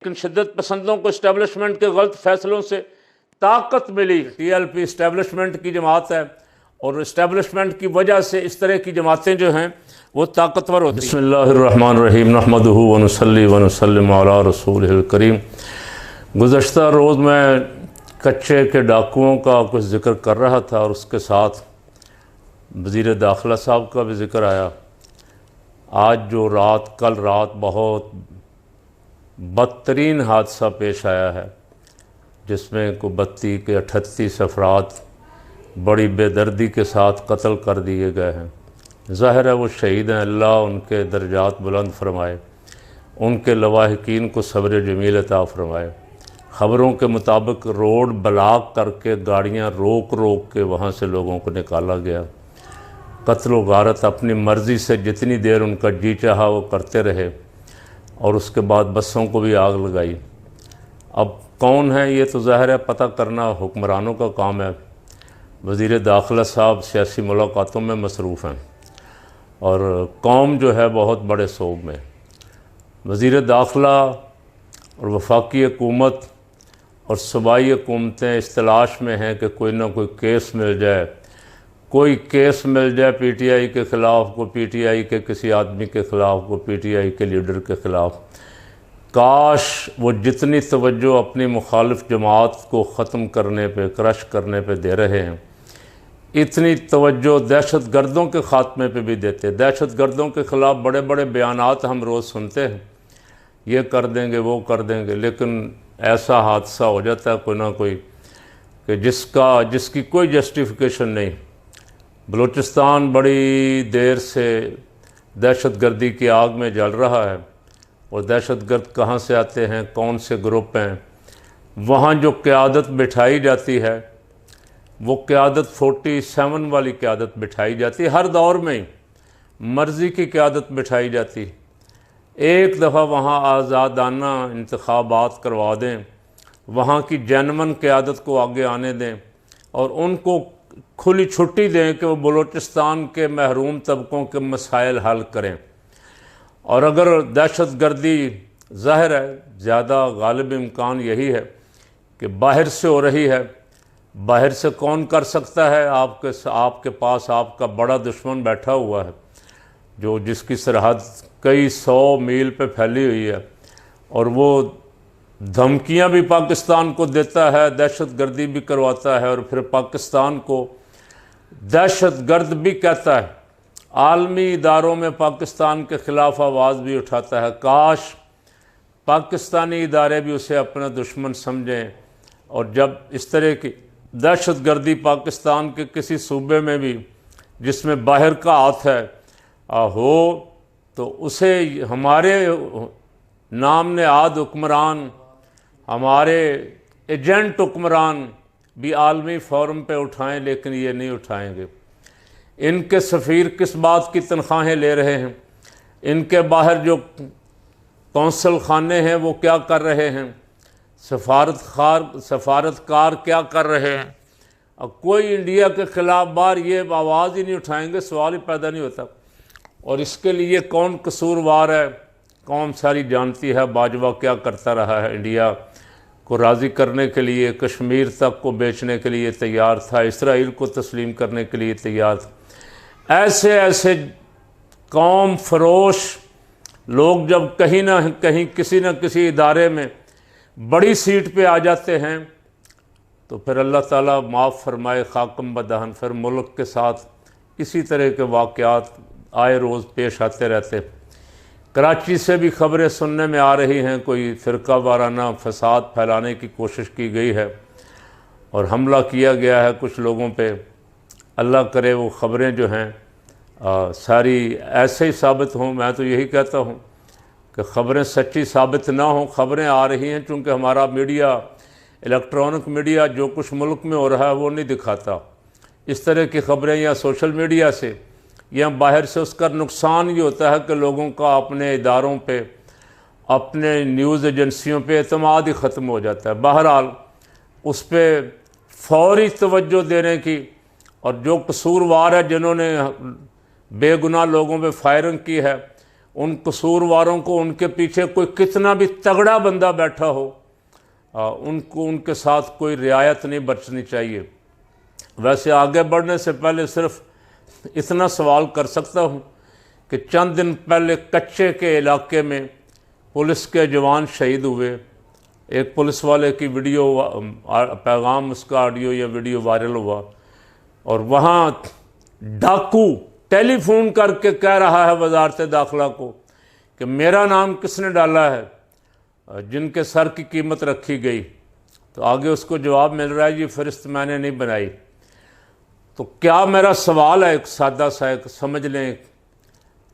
लेकिन शिद्दत पसंदों को इस्टेब्लिशमेंट के गलत फैसलों से ताकत मिली। TLP इस्टेब्लिशमेंट की जमात है और इस्टेब्लिशमेंट की वजह से इस तरह की जमातें जो हैं वो ताकतवर होती हैं। बिस्मिल्लाहिर्रहमानिर्रहीम नहमदुहु व नुसल्ली व नुसल्लिमु अला रसूलिहिल करीम। गुज़श्ता रोज़ मैं कच्चे के डाकुओं का कुछ ज़िक्र कर रहा था और उसके साथ वज़ीर दाखिला साहब का भी ज़िक्र आया। आज जो कल रात बहुत बदतरीन हादसा पेश आया है जिसमें को 32 के 38 अफराद बड़ी बेदर्दी के साथ कत्ल कर दिए गए हैं। ज़ाहिर है वो शहीद हैं, अल्लाह उनके दर्जात बुलंद फरमाए, उनके लवाहिकीन को सब्र जमील अता फरमाए। ख़बरों के मुताबिक रोड ब्लॉक करके गाड़ियां रोक के वहाँ से लोगों को निकाला गया। कत्ल व गारत अपनी मर्ज़ी से जितनी देर उनका जी चाहा वो करते रहे और उसके बाद बसों को भी आग लगाई। अब कौन है ये तो ज़ाहिर है पता करना हुक्मरानों का काम है। वज़ीर दाखिला साहब सियासी मुलाकातों में मसरूफ़ हैं और कौम जो है बहुत बड़े सोग में। वज़ीर दाखिला और वफाकी हुकूमत और सूबाई हुकूमतें इस तलाश में हैं कि कोई ना कोई केस मिल जाए, कोई केस मिल जाए PTI के ख़िलाफ़, को PTI के किसी आदमी के ख़िलाफ़, को PTI के लीडर के ख़िलाफ़। काश वो जितनी तवज्जो अपनी मुखालिफ जमात को ख़त्म करने पे, क्रश करने पे दे रहे हैं, इतनी तवज्जो दहशत गर्दों के ख़ात्मे पे भी देते। दहशत गर्दों के ख़िलाफ़ बड़े बड़े बयानात हम रोज़ सुनते हैं, ये कर देंगे वो कर देंगे, लेकिन ऐसा हादसा हो जाता है कोई ना कोई कि जिसकी कोई जस्टिफिकेशन नहीं। बलूचिस्तान बड़ी देर से दहशत गर्दी की आग में जल रहा है और दहशत गर्द कहाँ से आते हैं, कौन से ग्रुप हैं। वहाँ जो क़यादत बिठाई जाती है वो क़यादत 47 वाली क़यादत बिठाई जाती है। हर दौर में ही मर्ज़ी की क़यादत बिठाई जाती। एक दफ़ा वहाँ आज़ादाना इंतखाबात करवा दें, वहाँ की जेन्युइन क़यादत को आगे आने दें और उनको खुली छुट्टी दें कि वो बलूचिस्तान के महरूम तबकों के मसाइल हल करें। और अगर दहशत गर्दी ज़ाहिर है ज़्यादा गालिब इम्कान यही है कि बाहर से हो रही है। बाहर से कौन कर सकता है? आपके पास आपका बड़ा दुश्मन बैठा हुआ है जिसकी सरहद कई 100 मील पे फैली हुई है और वो धमकियां भी पाकिस्तान को देता है, दहशत गर्दी भी करवाता है और फिर पाकिस्तान को दहशत गर्द भी कहता है। आलमी इदारों में पाकिस्तान के ख़िलाफ़ आवाज़ भी उठाता है। काश पाकिस्तानी इदारे भी उसे अपना दुश्मन समझें और जब इस तरह की दहशत गर्दी पाकिस्तान के किसी सूबे में भी जिसमें बाहर का हाथ है हो तो उसे हमारे नाम नहाद हुक्मरान, हमारे एजेंट हुक्मरान भी आलमी फोरम पे उठाएं, लेकिन ये नहीं उठाएंगे। इनके सफ़ीर किस बात की तनख्वाहें ले रहे हैं? इनके बाहर जो कौंसल खाने हैं वो क्या कर रहे हैं? सफारतकार क्या कर रहे हैं? अब कोई इंडिया के ख़िलाफ़ बार ये आवाज़ ही नहीं उठाएंगे, सवाल ही पैदा नहीं होता। और इसके लिए कौन कसूरवार है? कौम सारी जानती है बाजवा क्या करता रहा है। इंडिया को राज़ी करने के लिए कश्मीर तक को बेचने के लिए तैयार था, इसराइल को तस्लीम करने के लिए तैयार था। ऐसे ऐसे कौम फरोश लोग जब कहीं ना कहीं किसी न किसी इदारे में बड़ी सीट पे आ जाते हैं तो फिर अल्लाह ताला माफ़ फरमाए खाकम बदहन, फिर मुल्क के साथ इसी तरह के वाक़यात आए रोज़ पेश आते रहते। कराची से भी ख़बरें सुनने में आ रही हैं, कोई फ़िरका वाराना फसाद फैलाने की कोशिश की गई है और हमला किया गया है कुछ लोगों पे। अल्लाह करे वो ख़बरें जो हैं सारी ऐसे ही साबित हों। मैं तो यही कहता हूँ कि ख़बरें सच्ची साबित ना हों। ख़बरें आ रही हैं चूँकि हमारा मीडिया, इलेक्ट्रॉनिक मीडिया जो कुछ मुल्क में हो रहा है वो नहीं दिखाता। इस तरह की ख़बरें या सोशल मीडिया से या बाहर से उसका नुकसान ये होता है कि लोगों का अपने इदारों पे, अपने न्यूज़ एजेंसियों पे एतमाद ही ख़त्म हो जाता है। बहरहाल उस पर फौरी तवज्जो देने की और जो कसूरवार है जिन्होंने बेगुनाह लोगों पे फायरिंग की है उन कसूरवारों को, उनके पीछे कोई कितना भी तगड़ा बंदा बैठा हो, उनको उनके साथ कोई रियायत नहीं बरतनी चाहिए। वैसे आगे बढ़ने से पहले सिर्फ इतना सवाल कर सकता हूँ कि चंद दिन पहले कच्चे के इलाके में पुलिस के जवान शहीद हुए। एक पुलिस वाले की वीडियो पैगाम, उसका ऑडियो या वीडियो वायरल हुआ, और वहाँ डाकू टेलीफोन करके कह रहा है वजारत दाखिला को कि मेरा नाम किसने डाला है जिनके सर की कीमत रखी गई। तो आगे उसको जवाब मिल रहा है ये फ़हरिस्त मैंने नहीं बनाई। तो क्या मेरा सवाल है, एक सादा सा, एक समझ लें,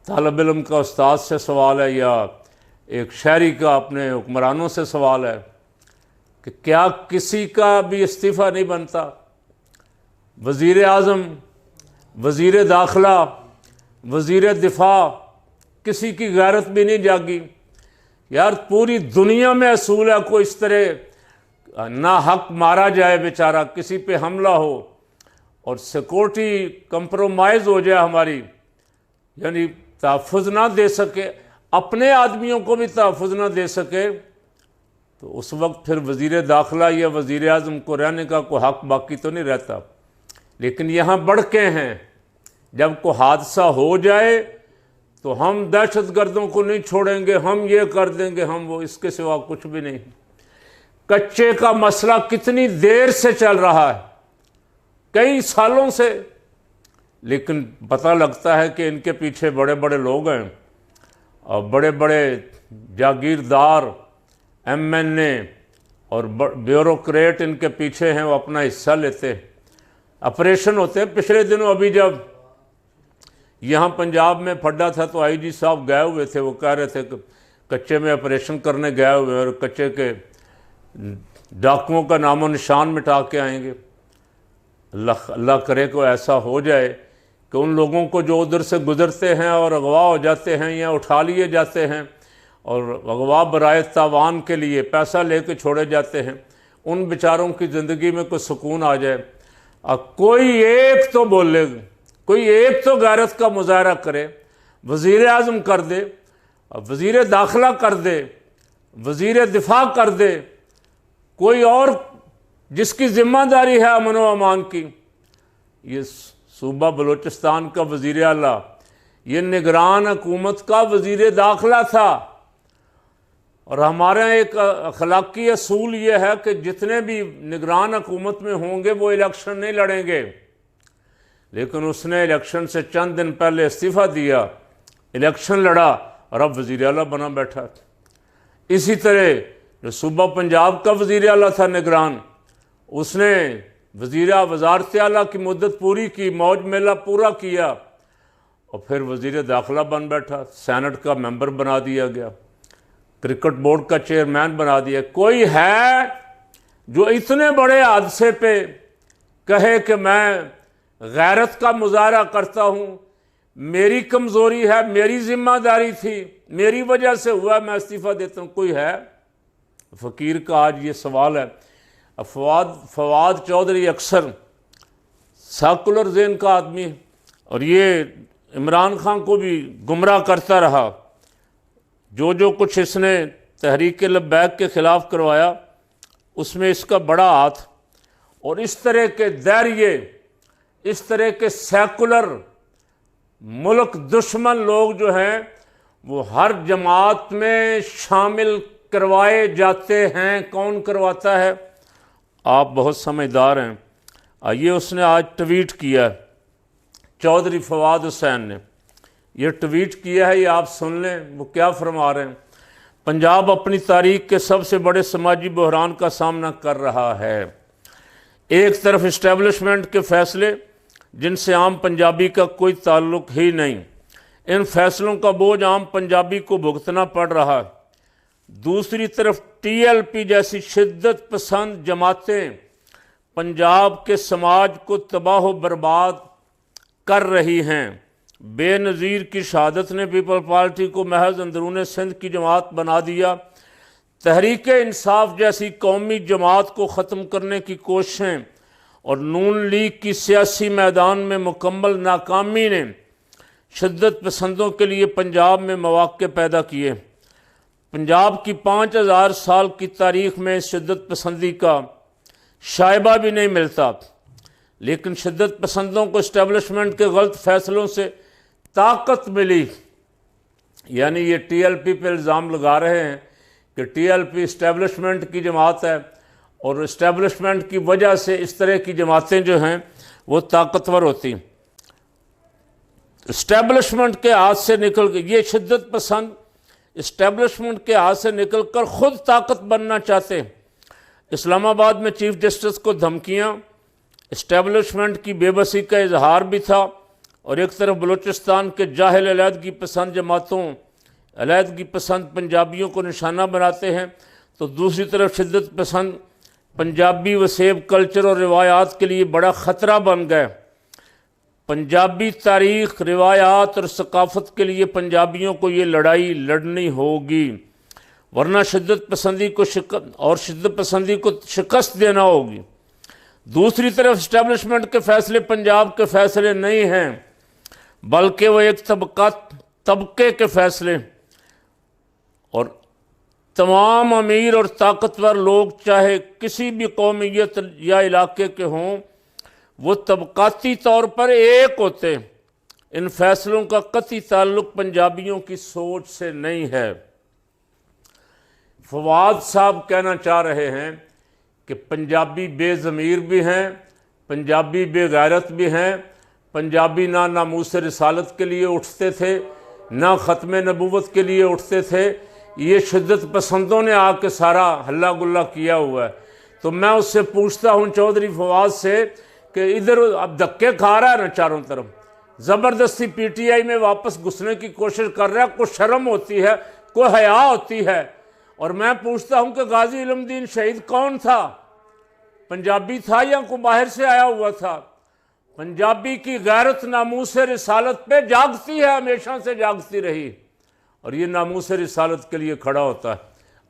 तालिब इल्म का उस्ताद से सवाल है या एक शहरी का अपने हुक्मरानों से सवाल है कि क्या किसी का भी इस्तीफ़ा नहीं बनता? वज़ीर आज़म, वज़ीर दाखिला, वज़ीर दिफा, किसी की गैरत भी नहीं जागी? यार पूरी दुनिया में असूल है कोई इस तरह ना हक मारा जाए, बेचारा किसी पे हमला हो और सिक्योरिटी कंप्रोमाइज़ हो जाए हमारी, यानी तहफ़्फ़ुज़ ना दे सके, अपने आदमियों को भी तहफ़्फ़ुज़ ना दे सके, तो उस वक्त फिर वज़ीर दाखिला या वज़ीर आज़म को रहने का कोई हक बाकी तो नहीं रहता। लेकिन यहाँ बढ़ के हैं, जब कोई हादसा हो जाए तो हम दहशतगर्दों को नहीं छोड़ेंगे, हम ये कर देंगे, हम वो, इसके सिवा कुछ भी नहीं। कच्चे का मसला कितनी देर से चल रहा है, कई सालों से, लेकिन पता लगता है कि इनके पीछे बड़े बड़े लोग हैं और बड़े बड़े जागीरदार MNA और ब्यूरोक्रेट इनके पीछे हैं, वो अपना हिस्सा लेते हैं, ऑपरेशन होते हैं। पिछले दिनों अभी जब यहाँ पंजाब में फड्डा था तो IG साहब गए हुए थे, वो कह रहे थे कि कच्चे में ऑपरेशन करने गए हुए और कच्चे के डाकुओं का नामो निशान मिटा के आएंगे। अल्लाह करे को ऐसा हो जाए कि उन लोगों को जो उधर से गुजरते हैं और अगवा हो जाते हैं या उठा लिए जाते हैं और अगवा बराए तावान के लिए पैसा लेके छोड़े जाते हैं, उन बेचारों की ज़िंदगी में कोई सुकून आ जाए। कोई एक तो बोले, कोई एक तो गैरत का मुजाहरा करे, वज़ीर आज़म कर दे, वज़ीर दाखिला कर दे, वज़ीर दिफा कर दे, कोई और जिसकी ज़िम्मेदारी है अमन व अमान की। ये सूबा बलूचिस्तान का वज़ीर आला, ये निगरान हुकूमत का वज़ीर दाखिला था, और हमारा एक अखलाकी असूल ये है कि जितने भी निगरान हुकूमत में होंगे वो इलेक्शन नहीं लड़ेंगे। लेकिन उसने इलेक्शन से चंद दिन पहले इस्तीफ़ा दिया, इलेक्शन लड़ा और अब वज़ीर आला बना बैठा। इसी तरह जो सूबा पंजाब का वज़ीर आला था निगरान, उसने वज़ारत आला की मुद्दत पूरी की, मौज मेला पूरा किया और फिर वज़ीर दाखिला बन बैठा, सेनेट का मेंबर बना दिया गया, क्रिकेट बोर्ड का चेयरमैन बना दिया। कोई है जो इतने बड़े हादसे पे कहे कि मैं गैरत का मुजाहरा करता हूँ, मेरी कमज़ोरी है, मेरी ज़िम्मेदारी थी, मेरी वजह से हुआ, मैं इस्तीफ़ा देता हूँ? कोई है? फ़कीर का आज ये सवाल है। फवाद चौधरी अक्सर सेकुलर ज़हन का आदमी है और ये इमरान खान को भी गुमराह करता रहा। जो कुछ इसने तहरीक लब्बैक के ख़िलाफ़ करवाया उसमें इसका बड़ा हाथ, और इस तरह के दैर्य, इस तरह के सेकुलर मुल्क दुश्मन लोग जो हैं वो हर जमात में शामिल करवाए जाते हैं। कौन करवाता है? आप बहुत समझदार हैं। आइए, उसने आज ट्वीट किया, चौधरी फवाद हुसैन ने यह ट्वीट किया है, ये आप सुन लें वो क्या फरमा रहे हैं। पंजाब अपनी तारीख के सबसे बड़े समाजी बहरान का सामना कर रहा है। एक तरफ इस्टेब्लिशमेंट के फैसले जिनसे आम पंजाबी का कोई ताल्लुक ही नहीं, इन फैसलों का बोझ आम पंजाबी को भुगतना पड़ रहा है। दूसरी तरफ TLP जैसी शिद्दत पसंद जमातें पंजाब के समाज को तबाह बर्बाद कर रही हैं। बेनज़ीर की शहादत ने पीपल पार्टी को महज अंदरून सिंध की जमात बना दिया। तहरीक इंसाफ जैसी कौमी जमात को ख़त्म करने की कोशिशें और नून लीग की सियासी मैदान में मुकम्मल नाकामी ने शिद्दत पसंदों के लिए पंजाब में मौक़े पैदा किए। पंजाब की 5000 साल की तारीख़ में शिद्दत पसंदी का शायबा भी नहीं मिलता, लेकिन शिद्दत पसंदों को इस्टेब्लिशमेंट के गलत फ़ैसलों से ताकत मिली। यानी ये TLP पे इल्ज़ाम लगा रहे हैं कि TLP इस्टेब्लिशमेंट की जमात है और इस्टेब्लिशमेंट की वजह से इस तरह की जमातें जो हैं वो ताकतवर होती। इस्टेब्लिशमेंट के हाथ से निकल के ये शिद्दत पसंद इस्टेब्लिशमेंट के हाथ से निकल कर ख़ुद ताकत बनना चाहते। इस्लामाबाद में चीफ जस्टिस को धमकियाँ, इस्टेब्लिशमेंट की बेबसी का इजहार भी था। और एक तरफ बलूचिस्तान के जाहिल अलहदगी पसंद जमातों अलहदगी पसंद पंजाबियों को निशाना बनाते हैं, तो दूसरी तरफ शिद्दत पसंद पंजाबी वसेब कल्चर और रिवायात के लिए बड़ा ख़तरा बन गए। पंजाबी तारीख़, रिवायात और सकाफ़त के लिए पंजाबियों को ये लड़ाई लड़नी होगी, वरना शिद्दत पसंदी को शिद्दत पसंदी को शिकस्त देना होगी। दूसरी तरफ इस्टेब्लिशमेंट के फ़ैसले पंजाब के फ़ैसले नहीं हैं, बल्कि वो एक तबके के फ़ैसले, और तमाम अमीर और ताकतवर लोग चाहे किसी भी कौमियत या इलाके के हों, वो तबकाती तौर पर एक होते। इन फैसलों का कतई ताल्लुक़ पंजाबियों की सोच से नहीं है। फवाद साहब कहना चाह रहे हैं कि पंजाबी बेज़मीर भी हैं, पंजाबी बेगैरत भी हैं, पंजाबी ना नामूस रिसालत के लिए उठते थे, ना ख़त्म नबूवत के लिए उठते थे। ये शिद्दत पसंदों ने आके सारा हल्ला गुल्ला किया हुआ है। तो मैं उससे पूछता हूँ चौधरी फवाद से कि इधर अब धक्के खा रहा है ना चारों तरफ, ज़बरदस्ती PTI में वापस घुसने की कोशिश कर रहा है। कोई शर्म होती है, कोई हया होती है। और मैं पूछता हूँ कि गाजी इल्मुद्दीन शहीद कौन था, पंजाबी था या कोई बाहर से आया हुआ था? पंजाबी की गैरत नामूस रिसालत पे जागती है, हमेशा से जागती रही, और ये नामूस रिसालत के लिए खड़ा होता है।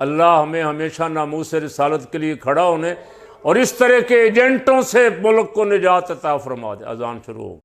अल्लाह हमें हमेशा नामूस रिसालत के लिए खड़ा होने और इस तरह के एजेंटों से मुल्क को निजात अता फरमा दे। अजान शुरू हो।